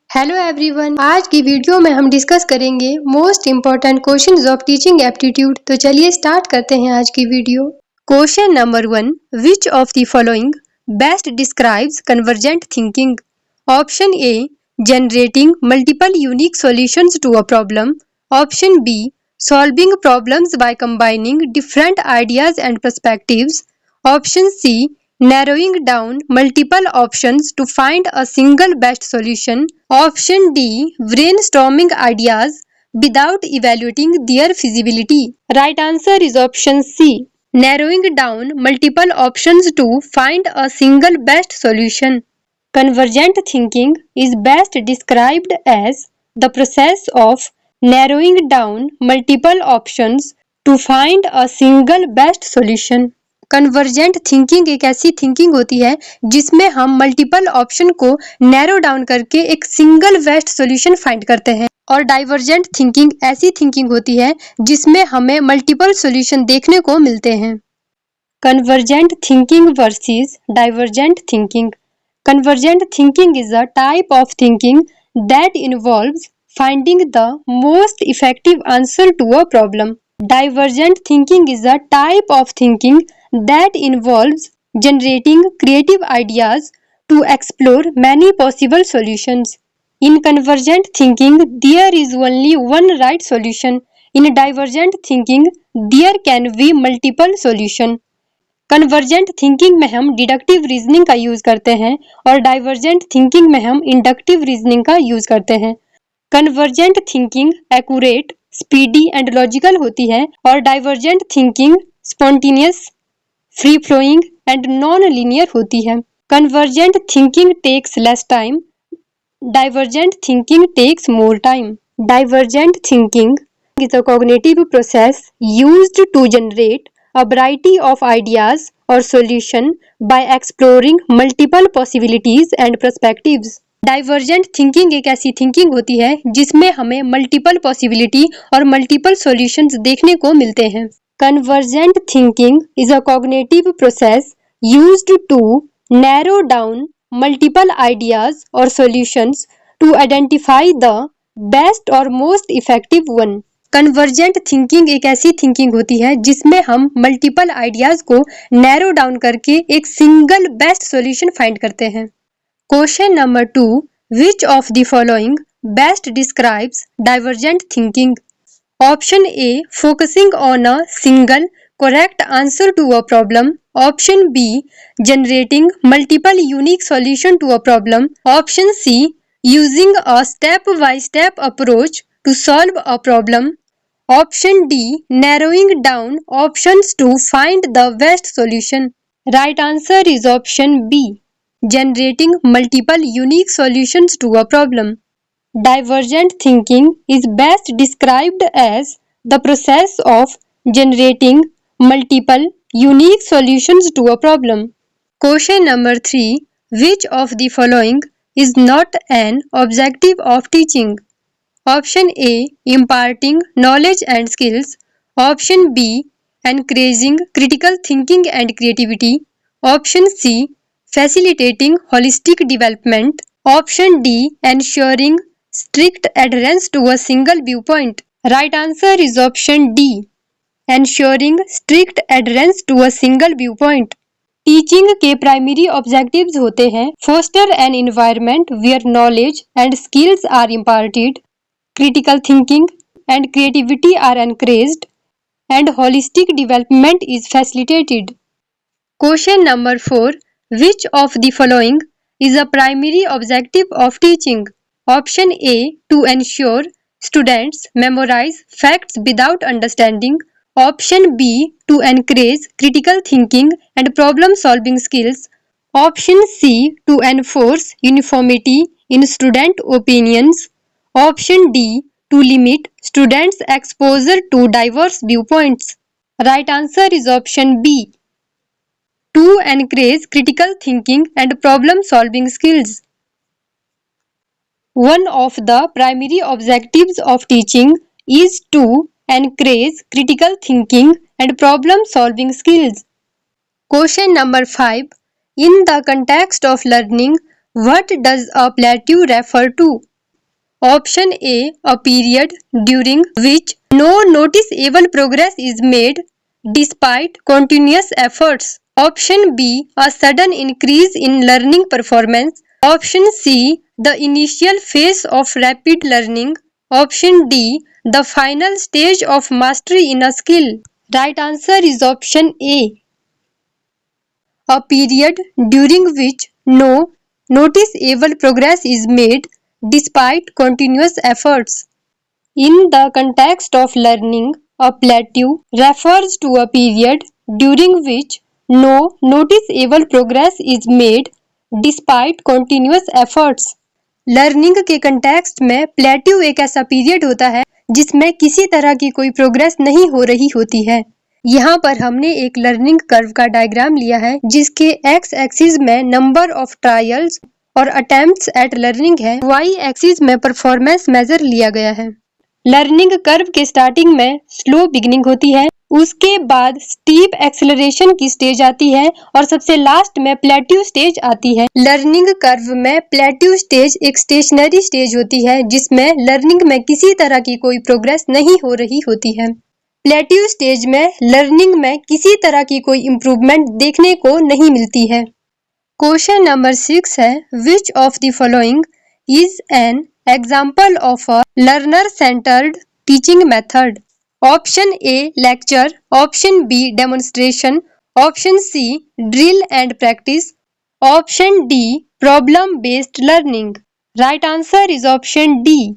Hello everyone, आज की video में हम डिस्कस करेंगे most important questions of teaching aptitude. तो चलिए स्टार्ट करते हैं आज की video. Question number 1, which of the following best describes convergent thinking? Option A, generating multiple unique solutions to a problem. Option B, solving problems by combining different ideas and perspectives. Option C, narrowing down multiple options to find a single best solution. Option D, brainstorming ideas without evaluating their feasibility. Right answer is option C, narrowing down multiple options to find a single best solution. Convergent thinking is best described as the process of narrowing down multiple options to find a single best solution. Convergent thinking एक ऐसी thinking होती है जिसमें हम multiple option को narrow down करके एक single best solution find करते हैं। और डाइवर्जेंट थिंकिंग ऐसी थिंकिंग होती है जिसमें हमें मल्टीपल सॉल्यूशन देखने को मिलते हैं। Convergent thinking versus divergent thinking. Convergent thinking is a type of thinking that involves finding the most effective answer to a problem. Divergent thinking is a type of thinking that involves generating creative ideas to explore many possible solutions. In convergent thinking, there is only one right solution. In divergent thinking, there can be multiple solutions. Convergent thinking में हम deductive reasoning का use करते हैं और divergent thinking में हम inductive reasoning का use करते हैं। Convergent thinking accurate, speedy and logical होती है और divergent thinking spontaneous, free flowing and non linear होती है। Convergent thinking takes less time, divergent thinking takes more time. Divergent thinking is a cognitive process used to generate a variety of ideas or solution by exploring multiple possibilities and perspectives. Divergent thinking एक ऐसी thinking होती है जिसमें हमें multiple possibility और multiple solutions देखने को मिलते हैं। Convergent thinking is a cognitive process used to narrow down multiple ideas और solutions to identify the best और most effective one. Convergent thinking एक ऐसी थिंकिंग होती है जिसमें हम मल्टीपल आइडियाज को नैरो डाउन करके एक सिंगल बेस्ट सॉल्यूशन फाइंड करते हैं। Question number 2, which of the following best describes divergent thinking? Option A, focusing on a single correct answer to a problem. Option B, generating multiple unique solution to a problem. Option C, using a step-by-step approach to solve a problem. Option D, narrowing down options to find the best solution. Right answer is option B, generating multiple unique solutions to a problem. Divergent thinking is best described as the process of generating multiple unique solutions to a problem. Question number 3, which of the following is not an objective of teaching? Option A, imparting knowledge and skills. Option B, encouraging critical thinking and creativity. Option C, facilitating holistic development. Option D, ensuring strict adherence to a single viewpoint. Right answer is option D, ensuring strict adherence to a single viewpoint. Teaching के primary objectives होते हैं foster an environment where knowledge and skills are imparted, critical thinking and creativity are encouraged, and holistic development is facilitated. Question number 4, which of the following is a primary objective of teaching? Option A, to ensure students memorize facts without understanding. Option B, to encourage critical thinking and problem solving skills. Option C, to enforce uniformity in student opinions. Option D, to limit students' exposure to diverse viewpoints. Right answer is option B, to encourage critical thinking and problem solving skills. One of the primary objectives of teaching is to encourage critical thinking and problem solving skills. Question number 5. In the context of learning, what does a plateau refer to? Option A, a period during which no noticeable progress is made despite continuous efforts. Option B, a sudden increase in learning performance. Option C, the initial phase of rapid learning. Option D, the final stage of mastery in a skill. Right answer is option A, a period during which no noticeable progress is made despite continuous efforts. In the context of learning, a plateau refers to a period during which no noticeable progress is made despite continuous efforts. Learning के context में plateau एक ऐसा period होता है जिसमें किसी तरह की कोई प्रोग्रेस नहीं हो रही होती है। यहाँ पर हमने एक लर्निंग कर्व का डायग्राम लिया है जिसके एक्स एक्सिस में नंबर ऑफ ट्रायल्स और अटेम्प्ट्स एट लर्निंग है, वाई एक्सिस में परफॉर्मेंस मेजर लिया गया है। लर्निंग कर्व के स्टार्टिंग में स्लो बिगिनिंग होती है, उसके बाद स्टीप एक्सेलरेशन की स्टेज आती है और सबसे लास्ट में प्लेट्यू स्टेज आती है। लर्निंग कर्व में प्लेट्यू स्टेज एक स्टेशनरी स्टेज होती है जिसमें लर्निंग में किसी तरह की कोई प्रोग्रेस नहीं हो रही होती है। प्लेट्यू स्टेज में लर्निंग में किसी तरह की कोई इम्प्रूवमेंट देखने को नहीं मिलती है। क्वेश्चन नंबर 6 है, which of the following is an example of a learner centred teaching method? Option A lecture, option B demonstration, option C drill and practice, option D problem based learning. Right answer is option D,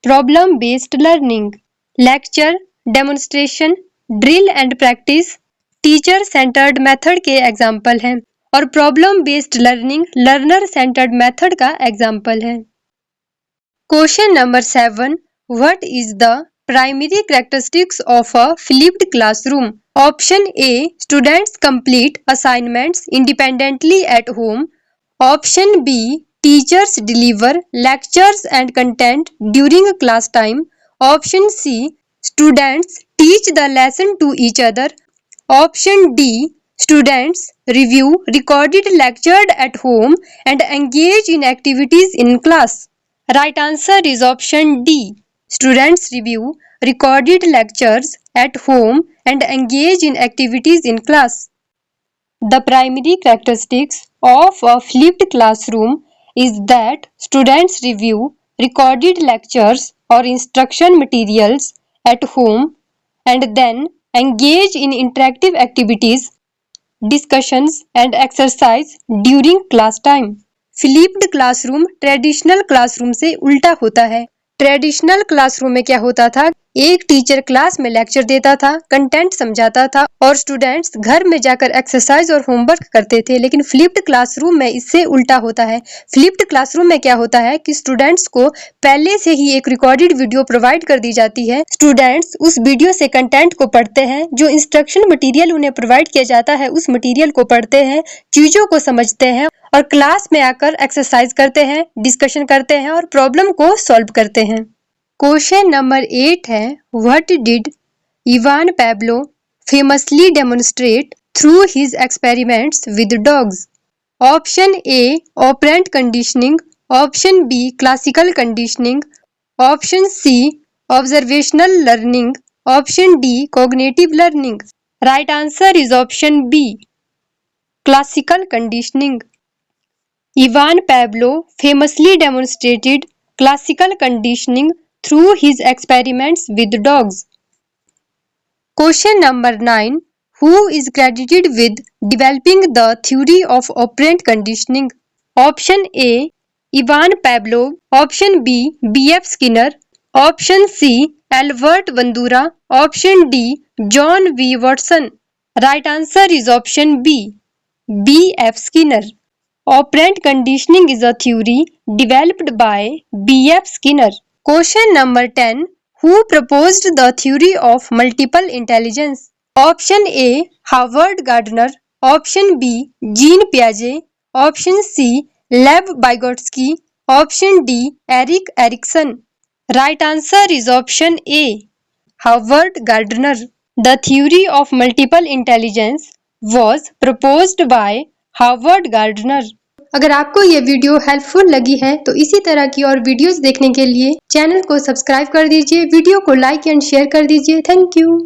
problem based learning. Lecture, demonstration, drill and practice teacher centred method के example हैं और problem based learning learner centred method का example है। Question number 7, what is the primary characteristics of a flipped classroom? Option A, students complete assignments independently at home. Option B, teachers deliver lectures and content during class time. Option C, students teach the lesson to each other. Option D, students review recorded lectured at home and engage in activities in class. Right answer is option D. Students review recorded lectures at home and engage in activities in class. The primary characteristics of a flipped classroom is that students review recorded lectures or instruction materials at home and then engage in interactive activities, discussions and exercise during class time. Flipped classroom traditional classroom से उल्टा होता है। Traditional classroom में क्या होता था, एक teacher class में लेक्चर देता था, कंटेंट समझाता था और स्टूडेंट्स घर में जाकर एक्सरसाइज और होमवर्क करते थे। लेकिन फ्लिप्ड क्लासरूम में इससे उल्टा होता है। फ्लिप्ड क्लासरूम में क्या होता है कि स्टूडेंट्स को पहले से ही एक रिकॉर्डेड वीडियो प्रोवाइड कर दी जाती है। स्टूडेंट्स उस वीडियो से कंटेंट को पढ़ते हैं, जो इंस्ट्रक्शन मटेरियल उन्हें प्रोवाइड किया जाता है उस मटेरियल को पढ़ते हैं, चीजों को समझते हैं और क्लास में आकर एक्सरसाइज करते हैं, डिस्कशन करते हैं और प्रॉब्लम को सॉल्व करते हैं। क्वेश्चन नंबर 8 है, what did Ivan Pavlov famously demonstrate through his experiments with dogs? Option A, operant conditioning. Option B, classical conditioning. Option C, observational learning. Option D, cognitive learning. Right answer is option B, classical conditioning. Ivan Pavlov famously demonstrated classical conditioning through his experiments with dogs. Question number 9. Who is credited with developing the theory of operant conditioning? Option A, Ivan Pavlov. Option B, B.F. Skinner. Option C, Albert Bandura. Option D, John V. Watson. Right answer is option B, B.F. Skinner. Operant conditioning is a theory developed by B.F. Skinner. Question number 10. Who proposed the theory of multiple intelligence? Option A, Howard Gardner. Option B, Jean Piaget. Option C, Lev Vygotsky. Option D, Erik Erikson. Right answer is option A, Howard Gardner. The theory of multiple intelligence was proposed by Howard Gardner. अगर आपको ये video helpful लगी है तो इसी तरह की और वीडियोस देखने के लिए चैनल को सब्सक्राइब कर दीजिए, वीडियो को लाइक एंड शेयर कर दीजिए। Thank you.